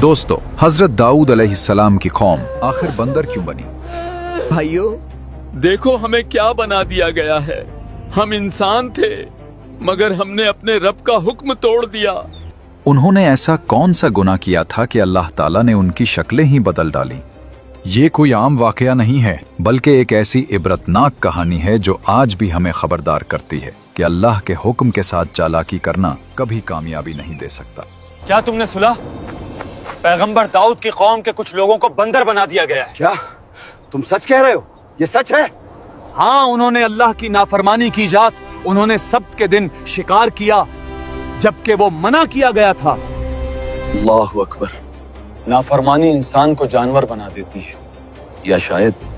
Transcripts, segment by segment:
दोस्तों, हजरत दाऊद अलैहिस्सलाम की कौम आखिर बंदर क्यों बनी? भाइयों, देखो हमें क्या बना दिया गया है। हम इंसान थे मगर हमने अपने रब का हुक्म तोड़ दिया। उन्होंने ऐसा कौन सा गुनाह किया था कि अल्लाह ताला ने उनकी शक्लें ही बदल डाली? ये कोई आम वाकया नहीं है, बल्कि एक ऐसी इबरतनाक कहानी है जो आज भी हमें खबरदार करती है कि अल्लाह के हुक्म के साथ चालाकी करना कभी कामयाबी नहीं दे सकता। क्या तुमने सुना? पैगंबर दाऊद की कौम के कुछ लोगों को बंदर बना दिया गया है। क्या तुम सच कह रहे हो? ये सच है? हाँ, उन्होंने अल्लाह की नाफरमानी की जात, उन्होंने सब्त के दिन शिकार किया जबकि वो मना किया गया था। अल्लाहु अकबर। नाफरमानी इंसान को जानवर बना देती है, या शायद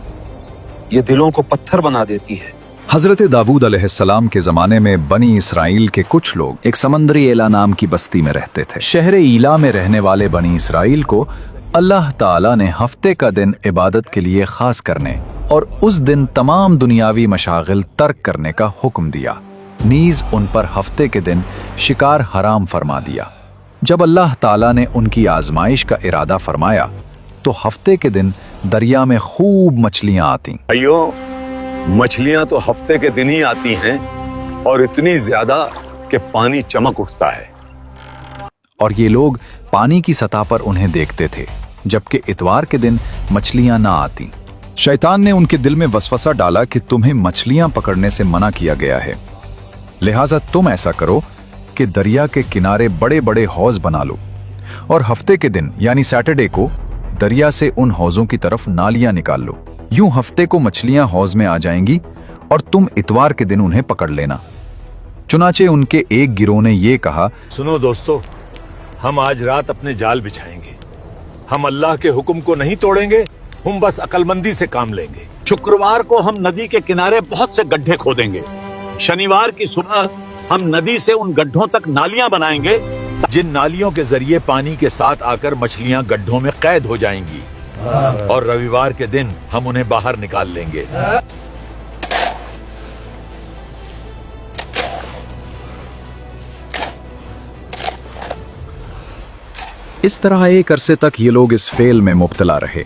ये दिलों को पत्थर बना देती है। हजरत दाऊद अलैहिस्सलाम के जमाने में बनी इसराइल के कुछ लोग एक समंदरी एला नाम की बस्ती में रहते थे। शहर ईला में रहने वाले बनी इसराइल को अल्लाह ताला ने हफ्ते का दिन इबादत के लिए खास करने और उस दिन तमाम दुनियावी मशागिल तर्क करने का हुक्म दिया। नीज उन पर हफ्ते के दिन शिकार हराम फरमा दिया। जब अल्लाह ताला ने उनकी आजमाइश का इरादा फरमाया तो हफ्ते के दिन दरिया में खूब मछलियां आती। अयो, मछलियां तो हफ्ते के दिन ही आती हैं और इतनी ज्यादा कि पानी चमक उठता है। और ये लोग पानी की सतह पर उन्हें देखते थे, जबकि इतवार के दिन मछलियां ना आती। शैतान ने उनके दिल में वसवसा डाला कि तुम्हें मछलियां पकड़ने से मना किया गया है, लिहाजा तुम ऐसा करो कि दरिया के किनारे बड़े बड़े हौज बना लो और हफ्ते के दिन यानी सैटरडे को दरिया से उन हौजों की तरफ नालियां निकाल लो। यूं हफ्ते को मछलियां हौज में आ जाएंगी और तुम इतवार के दिन उन्हें पकड़ लेना। चुनाचे उनके एक गिरोह ने ये कहा, सुनो दोस्तों, हम आज रात अपने जाल बिछाएंगे। हम अल्लाह के हुक्म को नहीं तोड़ेंगे, हम बस अक्लमंदी से काम लेंगे। शुक्रवार को हम नदी के किनारे बहुत से गड्ढे खोदेंगे। शनिवार की सुबह हम नदी से उन गड्ढों तक नालियां बनाएंगे, जिन नालियों के जरिए पानी के साथ आकर मछलियां गड्ढों में कैद हो जाएंगी और रविवार के दिन हम उन्हें बाहर निकाल लेंगे। इस तरह एक अरसे तक ये लोग इस फेल में मुब्तला रहे।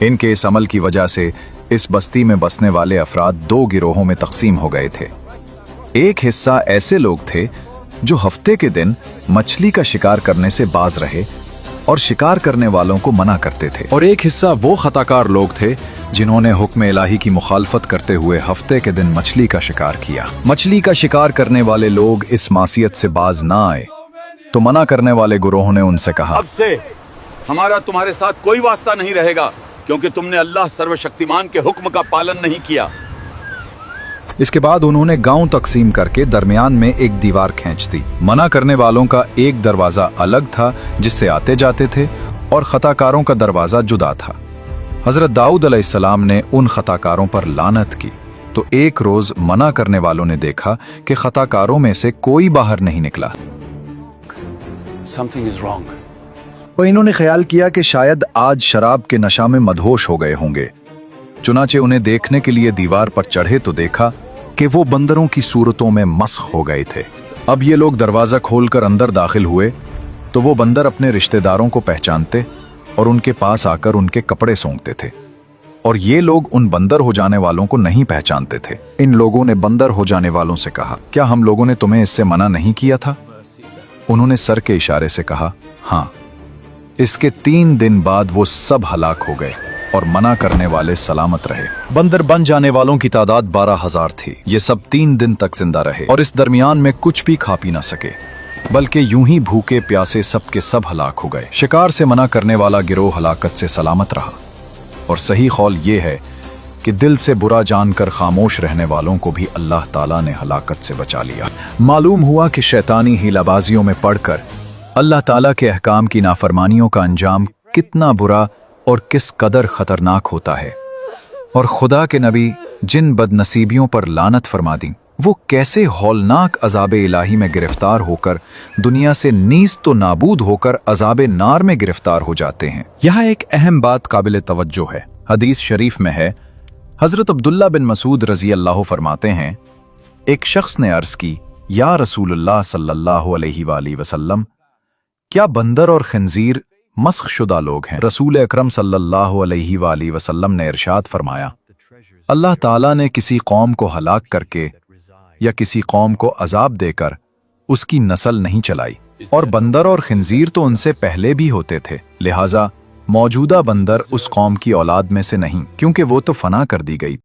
इनके इस अमल की वजह से इस बस्ती में बसने वाले अफराद दो गिरोहों में तकसीम हो गए थे। एक हिस्सा ऐसे लोग थे जो हफ्ते के दिन मछली का शिकार करने से बाज रहे और शिकार करने वालों को मना करते थे, और एक हिस्सा वो खताकार लोग थे जिन्होंने हुक्म इलाही की मुखालफत करते हुए हफ्ते के दिन मछली का शिकार किया। मछली का शिकार करने वाले लोग इस मासियत से बाज ना आए तो मना करने वाले गुरोह ने उनसे कहा, अब से हमारा तुम्हारे साथ कोई वास्ता नहीं रहेगा, क्योंकि तुमने अल्लाह सर्वशक्तिमान के हुक्म का पालन नहीं किया। इसके बाद उन्होंने गांव तकसीम करके दरमियान में एक दीवार खींच दी। मना करने वालों का एक दरवाजा अलग था जिससे आते जाते थे, और खताकारों का दरवाजा जुदा था। हजरत दाऊद अलैहिस्सलाम ने उन खताकारों पर लानत की तो एक रोज मना करने वालों ने देखा कि खताकारों में से कोई बाहर नहीं निकला। Something is wrong. और इन्होंने ख्याल किया कि शायद आज शराब के नशा में मदहोश हो गए होंगे। चुनाचे उन्हें देखने के लिए दीवार पर चढ़े तो देखा कि वो बंदरों की सूरतों में मस्ख हो गए थे। अब ये लोग दरवाजा खोलकर अंदर दाखिल हुए तो वो बंदर अपने रिश्तेदारों को पहचानते और उनके पास आकर उनके कपड़े सूंघते थे, और ये लोग उन बंदर हो जाने वालों को नहीं पहचानते थे। इन लोगों ने बंदर हो जाने वालों से कहा, क्या हम लोगों ने तुम्हें इससे मना नहीं किया था? उन्होंने सर के इशारे से कहा, हाँ। इसके 3 दिन बाद वो सब हलाक हो गए और मना करने वाले सलामत रहे। बंदर बन जाने वालों की तादाद 12,000 थी। ये सब 3 दिन तक जिंदा रहे और इस दरमियान में कुछ भी खा पी ना सके, बल्कि यूं ही भूखे प्यासे सब के सब हलाक हो गए। शिकार से मना करने वाला गिरोह हलाकत से सलामत रहा, और सही कौल ये है कि दिल से बुरा जानकर खामोश रहने वालों को भी अल्लाह ताला ने हलाकत से बचा लिया। मालूम हुआ कि शैतानी हीलाबाजियों में पड़कर अल्लाह ताला के अहकाम की नाफरमानियों का अंजाम कितना बुरा और किस कदर खतरनाक होता है, और खुदा के नबी जिन बदनसीबियों पर लानत फरमा दी वो कैसे हौलनाक अजाब इलाही में गिरफ्तार होकर दुनिया से नीज तो नाबूद होकर अजाब नार में गिरफ्तार हो जाते हैं। यहाँ एक अहम बात काबिल तवज्जो है। हदीस शरीफ में है, हजरत अब्दुल्ला बिन मसूद रजी अल्लाह फरमाते हैं, एक शख्स ने अर्ज की, या रसूलुल्लाह सल्लल्लाहु अलैहि वसल्लम, क्या बंदर और खंजीर मस्ख शुदा लोग हैं। रसूल अकरम सल्लल्लाहु अलैहि वाली वसल्लम ने इरशाद फरमाया, अल्लाह ताला ने किसी कौम को हलाक करके या किसी कौम को अजाब देकर उसकी नस्ल नहीं चलाई, और बंदर और खिंजीर तो उनसे पहले भी होते थे, लिहाजा मौजूदा बंदर उस कौम की औलाद में से नहीं, क्योंकि वो तो फना कर दी गई।